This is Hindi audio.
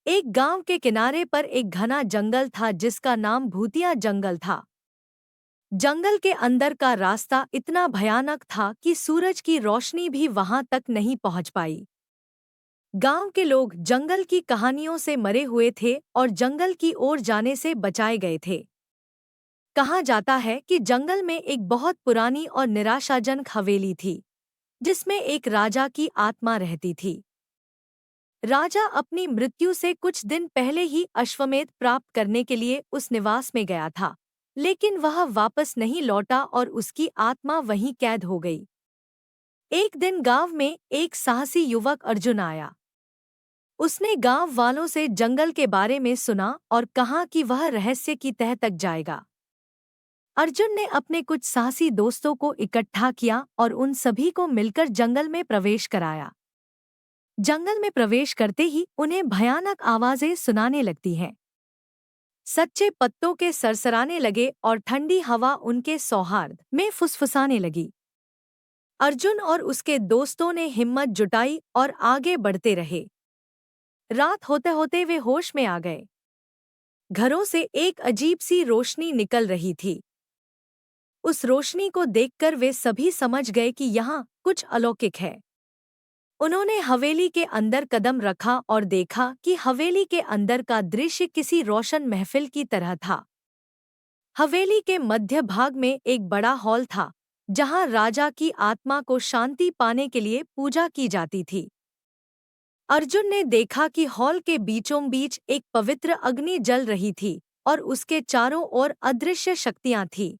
एक गांव के किनारे पर एक घना जंगल था जिसका नाम भूतिया जंगल था। जंगल के अंदर का रास्ता इतना भयानक था कि सूरज की रोशनी भी वहां तक नहीं पहुंच पाई। गांव के लोग जंगल की कहानियों से मरे हुए थे और जंगल की ओर जाने से बचाए गए थे। कहा जाता है कि जंगल में एक बहुत पुरानी और निराशाजनक हवेली थी, जिसमें एक राजा की आत्मा रहती थी। राजा अपनी मृत्यु से कुछ दिन पहले ही अश्वमेध प्राप्त करने के लिए उस निवास में गया था, लेकिन वह वापस नहीं लौटा और उसकी आत्मा वहीं कैद हो गई। एक दिन गांव में एक साहसी युवक अर्जुन आया। उसने गांव वालों से जंगल के बारे में सुना और कहा कि वह रहस्य की तह तक जाएगा। अर्जुन ने अपने कुछ साहसी दोस्तों को इकट्ठा किया और उन सभी को मिलकर जंगल में प्रवेश कराया। जंगल में प्रवेश करते ही उन्हें भयानक आवाजें सुनाने लगती हैं। सच्चे पत्तों के सरसराने लगे और ठंडी हवा उनके सौहार्द में फुसफुसाने लगी। अर्जुन और उसके दोस्तों ने हिम्मत जुटाई और आगे बढ़ते रहे। रात होते होते वे होश में आ गए। घरों से एक अजीब सी रोशनी निकल रही थी। उस रोशनी को देखकर वे सभी समझ गए कि यहाँ कुछ अलौकिक है। उन्होंने हवेली के अंदर कदम रखा और देखा कि हवेली के अंदर का दृश्य किसी रोशन महफिल की तरह था। हवेली के मध्य भाग में एक बड़ा हॉल था, जहां राजा की आत्मा को शांति पाने के लिए पूजा की जाती थी। अर्जुन ने देखा कि हॉल के बीचों बीच एक पवित्र अग्नि जल रही थी और उसके चारों ओर अदृश्य शक्तियां थीं।